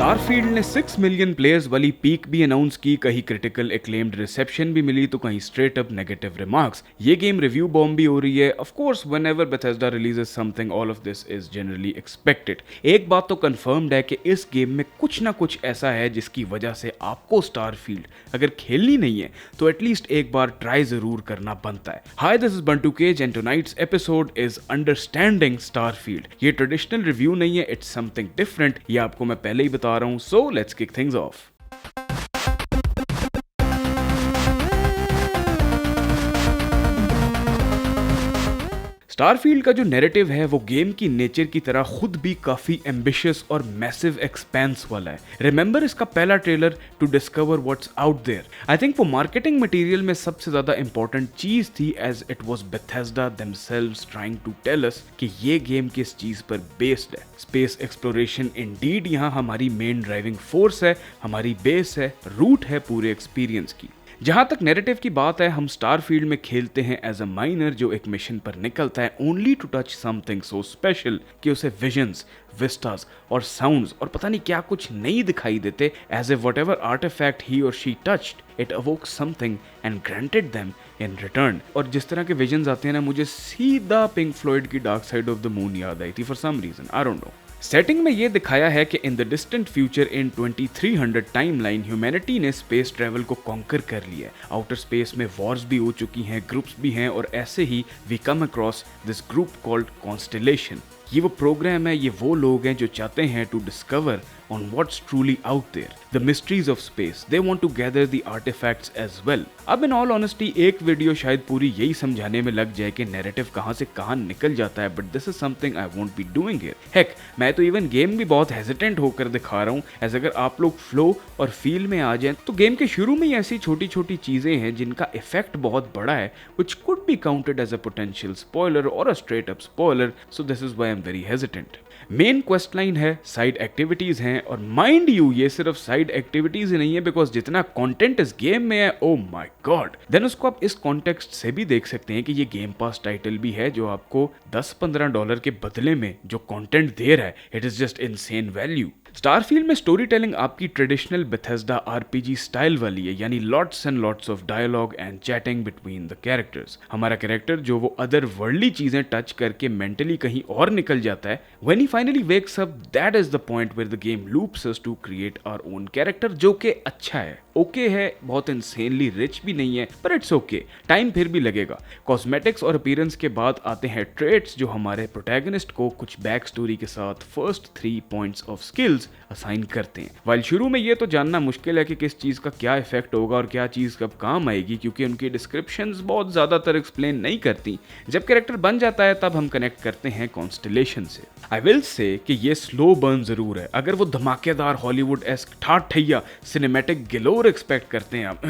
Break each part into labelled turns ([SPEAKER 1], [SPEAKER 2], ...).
[SPEAKER 1] Starfield ने 6 million players वाली peak भी अनाउंस की, कहीं क्रिटिकल एक्लेम्ड रिसेप्शन भी मिली तो कहीं स्ट्रेट अप नेगेटिव रिमार्क्स। ये गेम रिव्यू बॉम्ब भी हो रही है। Of course whenever Bethesda releases something all of this is generally expected. एक बात तो कंफर्म्ड है कि इस गेम में कुछ ना कुछ ऐसा है जिसकी वजह से आपको स्टारफील्ड अगर खेलनी नहीं है तो एटलीस्ट एक बार ट्राई जरूर करना बनता है। हाय, दिस इज बंटू केज and tonight's episode is understanding Starfield. ये ट्रेडिशनल रिव्यू नहीं है, इट्स समथिंग डिफरेंट। ये आपको मैं पहले ही बता रहा हूं, so let's kick things of. Starfield का जो नैरेटिव है वो गेम की नेचर की तरह खुद भी काफी एम्बिशियस और मैसिव एक्सपेंस वाला है। रिमेंबर इसका पहला trailer to discover what's out there. I think वो मार्केटिंग मटेरियल में सबसे ज्यादा इंपॉर्टेंट चीज थी, as it was Bethesda themselves trying to tell us कि ये गेम किस चीज पर बेस्ड है। स्पेस एक्सप्लोरेशन इंडीड यहाँ हमारी मेन ड्राइविंग फोर्स है, हमारी बेस है, रूट है पूरे एक्सपीरियंस की। जहां तक नैरेटिव की बात है, हम स्टारफील्ड में खेलते हैं एज अ माइनर जो एक मिशन पर निकलता है only to touch something so special कि उसे विजन्स, विस्टास और साउंड्स और पता नहीं क्या कुछ नहीं दिखाई देते, एज ए व्हाटएवर आर्टिफैक्ट ही और she touched it अवोक something and granted them in return. और जिस तरह के विजन्स आते हैं ना, मुझे सीधा पिंक फ्लॉयड की dark side of the moon याद आई थी for some reason, I don't know. Setting में ये दिखाया है कि in the distant future in 2300 timeline humanity ने स्पेस ट्रैवल को कॉन्कर कर लिया है। आउटर स्पेस में वॉर्स भी हो चुकी हैं, ग्रुप्स भी हैं, और ऐसे ही we come across this group called Constellation. ये वो प्रोग्राम है, ये वो लोग हैं जो चाहते हैं to discover on what's truly out there, the mysteries of space. They want to gather the artifacts as well. अब in all honesty एक वीडियो शायद पूरी यही समझाने में लग जाए कि नैरेटिव कहाँ से कहाँ निकल जाता है, but this is something I won't be doing here. Heck, मैं तो इवन गेम भी बहुत हेजिटेंट होकर दिखा रहा हूँ, एज अगर आप लोग फ्लो और फील में आ जाएं तो गेम के शुरू में ही ऐसी छोटी छोटी चीजें हैं जिनका इफेक्ट बहुत बड़ा है, which could be counted as a potential spoiler or a straight up spoiler, so this is why I'm very hesitant. Main quest line है, साइड एक्टिविटीज हैं, और माइंड यू ये सिर्फ साइड एक्टिविटीज ही नहीं है, बिकॉज जितना कंटेंट इस game में है, ओ माय गॉड, देन उसको आप इस कॉन्टेक्स्ट से भी देख सकते हैं कि ये गेम पास टाइटल भी है जो आपको $10-15 के बदले में जो कंटेंट दे रहा है, it is just insane value. Starfield में स्टोरी टेलिंग आपकी ट्रेडिशनल बेथेस्डा आरपीजी स्टाइल वाली है, यानी lots and lots of dialogue and chatting between the characters. हमारा कैरेक्टर जो वो अदर वर्ल्डली चीजें टच करके मेंटली कहीं और निकल जाता है, when he finally wakes up, that is the point where the game loops us to create our own character, जो कि अच्छा है, ओके है, बहुत इंसेनली रिच भी नहीं है, पर इट्स ओके, टाइम फिर भी लगेगा। कॉस्मेटिक्स और अपीयरेंस के बाद आते हैं ट्रेट्स जो हमारे प्रोटैगनिस्ट को कुछ बैक स्टोरी के साथ first 3 points of skills assign करते हैं। वाइल शुरू में ये तो जानना मुश्किल है कि किस चीज का क्या इफेक्ट होगा और क्या चीज कब काम आएगी, क्योंकि उनकी डिस्क्रिप्शंस बहुत ज्यादातर एक्सप्लेन नहीं करती। जब कैरेक्टर बन जाता है तब हम कनेक्ट करते हैं कॉन्स्टेलेशन से। आई विल से कि ये स्लो बर्न जरूर है। अगर वो धमाकेदार हॉलीवुड एस्क ठाठ ठैया सिनेमैटिक गिलोर एक्सपेक्ट करते हैं आप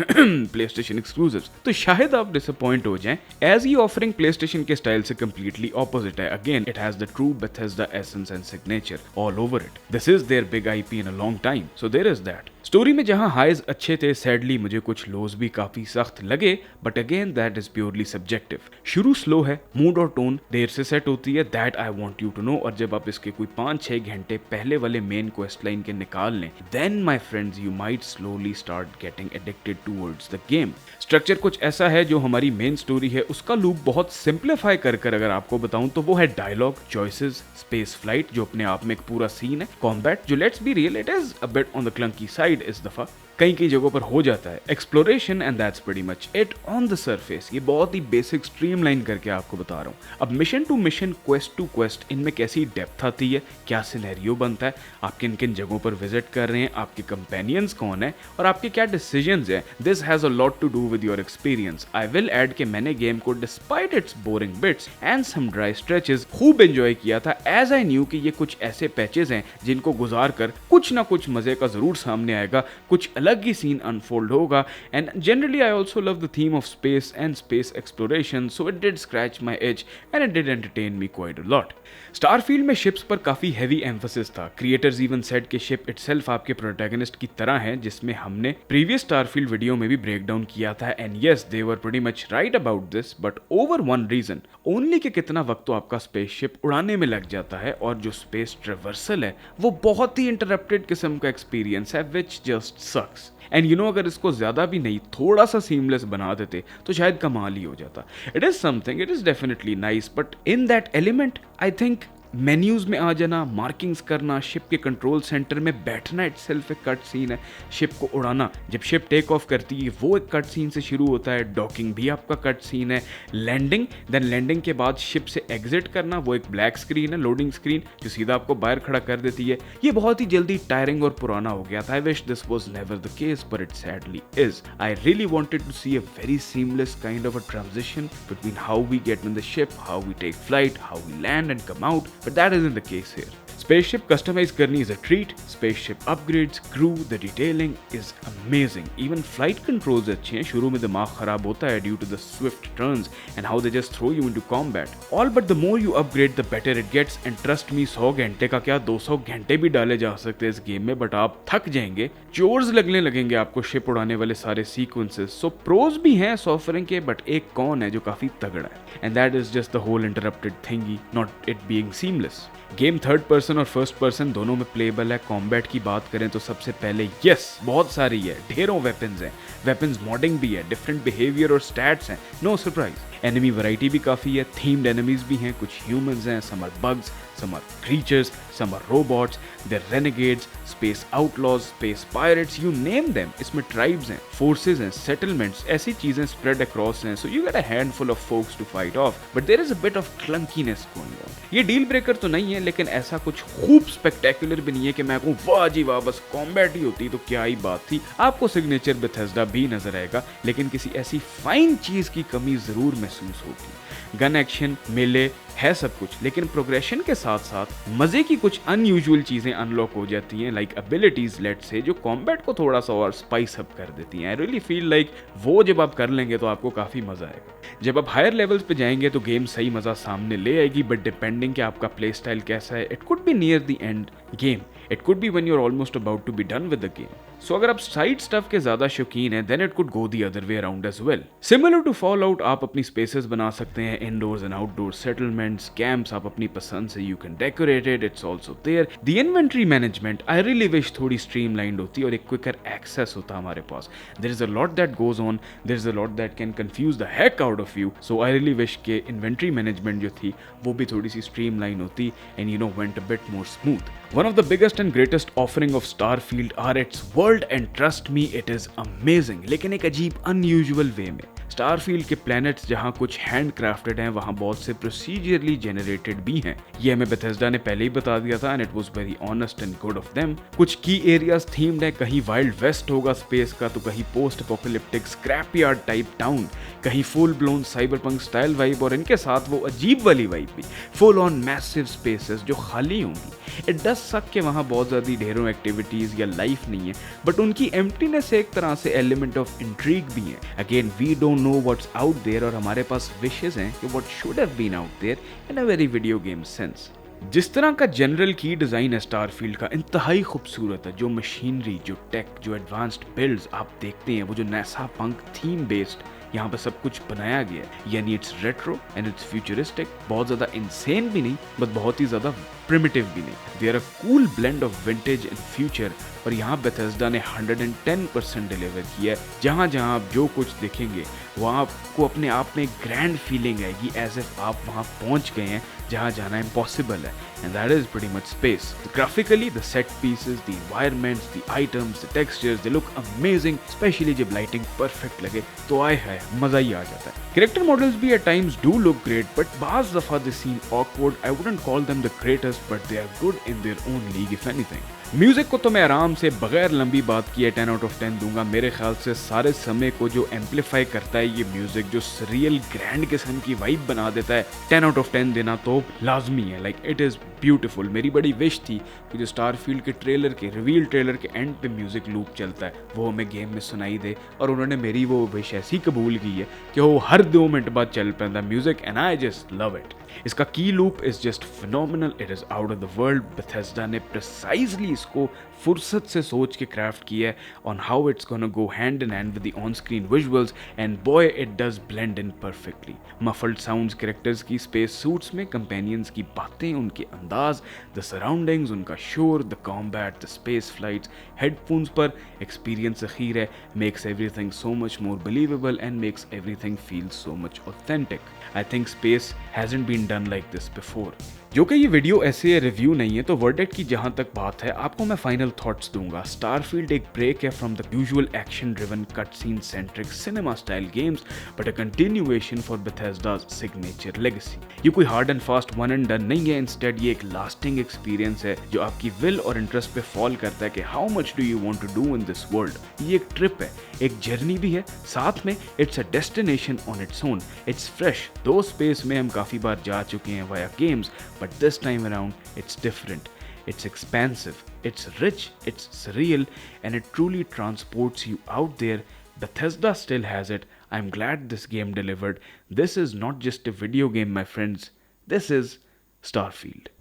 [SPEAKER 1] प्लेस्टेशन एक्सक्लूसिव्स, तो शायद आप डिसअपॉइंट हो जाएं, एज ये ऑफरिंग प्लेस्टेशन के स्टाइल से कंप्लीटली ऑपोजिट है। Again it has the true Bethesda essence and signature all over it. This is their big IP in a long time, so there is that. Story में जहां highs अच्छे थे, sadly मुझे कुछ लोज भी काफी सख्त लगे, but again that is purely subjective. शुरू स्लो है, मूड और टोन देर से सेट होती है, that I want you to know, और जब आप इसके कोई 5-6 घंटे पहले वाले मेन क्वेस्ट लाइन के निकाल लें, then my friends you might slowly start getting addicted towards the game. Structure कुछ ऐसा है जो हमारी मेन स्टोरी है उसका लूप बहुत सिंप्लीफाई कर अगर आपको बताऊं तो वो है डायलॉग, चॉइसेस, स्पेस फ्लाइट जो अपने आप में एक पूरा सीन है, कॉम्बैट जो let's be real it is a bit on the clunky side इस दफा, कई जगहों पर हो जाता है, exploration, and that's pretty much it on the surface. ये बहुत ही बेसिक स्ट्रीमलाइन करके आपको बता रहा हूँ। अब mission to mission, quest to quest, इनमें कैसी डेप्थ आती है, क्या सिनेरियो बनता है, आप किन किन जगहों पर विजिट कर रहे हैं, आपके कंपेनियंस कौन है और आपके क्या डिसीजंस हैं, this has a lot to do with your experience. I will add कि मैंने गेम को despite its boring bits and some dry stretches खूब एंजॉय किया था, एज आई न्यू कि ये कुछ ऐसे पैचेस हैं जिनको गुजार कर कुछ ना कुछ मजे का जरूर सामने आएगा, कुछ अलग अलग ही सीन अनफोल्ड होगा। And generally I also love the theme of space and space exploration, so it did scratch my age and it did entertain me quite a lot. Starfield में शिप्स पर काफ़ी हैवी एम्फोसिस था। Creators even said कि ship itself आपके protagonist की तरह है, जिसमें हमने प्रीवियस स्टारफील्ड वीडियो में भी ब्रेक डाउन किया था। And yes, they were pretty much right about this, but over one reason only कि कितना वक्त तो आपका स्पेसशिप उड़ाने में लग जाता है, और जो स्पेस ट्रेवर्सल है वो बहुत ही इंटरप्टेड किस्म का एक्सपीरियंस है, which just sucks. And you know, अगर इसको ज्यादा भी नहीं थोड़ा सा सीमलेस बना देते तो शायद कमाल ही हो जाता। It is something, it is definitely nice, but in that element I think menus में आ जाना, मार्किंग्स करना, शिप के कंट्रोल सेंटर में बैठना इटसेल्फ एक कट सीन है। शिप को उड़ाना, जब शिप टेक ऑफ करती है वो एक कट सीन से शुरू होता है। डॉकिंग भी आपका कट सीन है। लैंडिंग, देन लैंडिंग के बाद शिप से एग्जिट करना, वो एक ब्लैक स्क्रीन है, लोडिंग स्क्रीन, जो सीधा आपको बाहर खड़ा कर देती है। ये बहुत ही जल्दी टायरिंग और पुराना हो गया था। I wish this was never the case, but it sadly is. I really wanted to see a very seamless kind of a transition between how we get in the ship, how we take flight, how we land and come out, but that isn't the case here. Spaceship customize करनी is a treat. Spaceship upgrades, crew, the detailing is amazing. Even flight controls अच्छे हैं। शुरू में दिमाग खराब होता है due to the swift turns and how they just throw you into combat. All but the more you upgrade, the better it gets. And trust me, 100 घंटे का क्या 200 घंटे भी डाले जा सकते हैं इस गेम में, बट आप थक जाएंगे। चोर्स लगने लगेंगे आपको शिप उड़ाने वाले सारे सीक्वेंसेस। सो प्रोज भी हैं सॉफ्टवेयर के, बट एक कौन है जो काफी तगड़ा है, and that is just the whole interrupted thingy, not it being seamless. Game third person और फर्स्ट पर्सन दोनों में प्लेबल है। कॉम्बैट की बात करें तो सबसे पहले यस, बहुत सारी है, ढेरों वेपन्स हैं, वेपन्स मॉडिंग भी है, डिफरेंट बिहेवियर और स्टैट्स हैं, नो सरप्राइज। एनिमी वैरायटी भी काफ़ी है, थीम्ड एनिमीज भी हैं, कुछ ह्यूमंस हैं, some are bugs, some are creatures, some are robots, they're renegades, space outlaws, space pirates, you name them. इसमें tribes हैं, forces हैं, settlements, ऐसी चीजें spread across हैं, so you get a handful of folks to fight off, but there is a bit of clunkiness going on. ये deal breaker तो नहीं है, लेकिन ऐसा कुछ खूब स्पेक्टेकुलर भी नहीं है कि मैं कहूँ वाह जी वाह, बस कॉम्बैट ही होती तो क्या ही बात थी। आपको सिग्नेचर बेथेस्डा भी नजर आएगा, लेकिन किसी ऐसी फाइन चीज की कमी जरूर महसूस होगी। गन एक्शन, मेले है सब कुछ, लेकिन प्रोग्रेशन के साथ साथ मजे की कुछ अनयूजुअल चीजें अनलॉक हो जाती हैं, लाइक एबिलिटीज लेट से, जो कॉम्बैट को थोड़ा सा और स्पाइस अप कर देती हैं। आई रियली फील लाइक वो जब आप कर लेंगे तो आपको काफी मजा आएगा। जब आप हायर लेवल्स पे जाएंगे तो गेम सही मजा सामने ले आएगी, बट डिपेंडिंग कि आपका प्ले स्टाइल कैसा है, it could be near the end game, it could be when you are almost about to be done with the game. So अगर आप साइड स्टफ के ज्यादा शौकीन हैं, then it could go the other way around as well. Similar to Fallout, आप अपनी spaces बना सकते हैं, indoors and outdoor settlements, camps आप अपनी पसंद से you can decorate it, it's also there. The inventory management I really wish थोड़ी स्ट्रीमलाइंड होती और एक क्विकर एक्सेस होता हमारे पास। There is a lot that goes on, there is a lot that can confuse the heck out of you, so I really wish के inventory management जो थी वो भी थोड़ी सी स्ट्रीमलाइन होती and you know went a bit more smooth. One of the biggest and greatest offering of Starfield are its world, and trust me, it is amazing. लेकिन एक अजीब unusual way में। स्टारफील्ड के प्लैनेट्स जहाँ कुछ hand crafted हैं, वहाँ बहुत से प्रोसीजरली जनरेटेड भी हैं। ये हमें बेथेस्डा ने पहले ही बता दिया था, and it was very honest and good of them. कुछ की एरियाज थीम्ड है, कहीं वाइल्ड वेस्ट होगा स्पेस का, तो कहीं post apocalyptic scrap yard type town, कहीं full blown cyberpunk style vibe, और इनके साथ वो अजीब वाली वाइब भी, फुल ऑन मैसिव स्पेसेस जो खाली होंगी। इट डज सक के वहाँ बहुत ज़्यादा ढेरों एक्टिविटीज़ या लाइफ नहीं है, बट उनकी एम्प्टीनेस एक तरह से एलिमेंट ऑफ इंट्रीग भी है। Again we don't know what's out there, और हमारे पास विशेस हैं कि what should have been out there in a very video game sense. जिस तरह का जनरल की डिज़ाइन है स्टारफील्ड का, इंतहाई खूबसूरत है। जो मशीनरी, जो टेक, जो एडवांस्ड बिल्ड्स आप देखते हैं, वो जो नासा पंक थीम बेस्ड यहाँ पे सब कुछ बनाया गया है, यानी it's retro and it's futuristic, बहुत ज़्यादा इंसेन भी नहीं बट बहुत ही ज़्यादा प्रिमिटिव भी नहीं। They are a cool blend of vintage and future, और यहाँ बेथेस्डा ने 110% डिलीवर किया है। जहाँ जहाँ आप जो कुछ देखेंगे वहाँ आपको अपने आप में एक ग्रैंड फीलिंग आएगी, एज इफ आप वहाँ पहुँच गए हैं जहाँ जाना इम्पॉसिबल है, and that is pretty much space. Graphically the set pieces, the environments, the items, the textures, they look amazing, specially जब लाइटिंग परफेक्ट लगे तो आए है मजा ही आ जाता है। कैरेक्टर मॉडल्स भी at times do look great, but बाज दफा they seem awkward. I wouldn't call them the greatest, but they are good in their own league if anything. Music को तो मैं आराम से बगैर लंबी बात किए 10 आउट ऑफ 10 दूंगा। मेरे ख्याल से सारे समय को जो एम्पलीफाई करता है ये म्यूजिक, जो सरियल ग्रैंड किस्म की वाइब बना देता है, 10 आउट ऑफ 10 देना तो लाजमी है। Like it is beautiful. मेरी बड़ी विश थी कि जो स्टारफील्ड के ट्रेलर के रिवील ट्रेलर के एंड पे म्यूजिक लूप चलता है वो हमें गेम में सुनाई दे, और उन्होंने मेरी वो विश ऐसी कबूल की है कि वो हर 2 मिनट बाद चल पैंदा music, and I just love it. इसका की loop is just phenomenal, it is out of the world. Bethesda ने प्रिसाइजली इसको फुर्सत से सोच के क्राफ्ट किया है on how it's gonna go hand in hand with the on screen visuals, and boy it does blend in perfectly. Muffled sounds characters की space suits में, कंपेनियंस की बातें, उनके अंदाज, द सराउंडिंग्स, उनका शोर, the combat, the space flights, headphones पर experience अखीर है, makes everything so much more believable and makes everything feel so much authentic. I think space hasn't been done like this before. जो कि ये video ऐसे review नहीं है, तो वर्डिक्ट की जहां तक बात है आपको मैं फाइनल थॉट्स दूंगा। स्टारफील्ड एक ब्रेक है from the usual action driven cut scene centric cinema style games, but a continuation for Bethesda's signature legacy. ये कोई hard and fast one and done नहीं है, इंस्टेड ये एक लास्टिंग एक्सपीरियंस है जो आपकी विल और इंटरेस्ट पे फॉल करता है कि how much do you want to do in this world. ये एक ट्रिप है, एक जर्नी भी है, साथ में it's a destination on its own. It's fresh, दो स्पेस में हम काफी बार जा चुके हैं via games, but this time around it's different. It's expansive, it's rich, it's surreal, and it truly transports you out there. Bethesda still has it. I'm glad this game delivered. This is not just a video game, my friends. This is Starfield.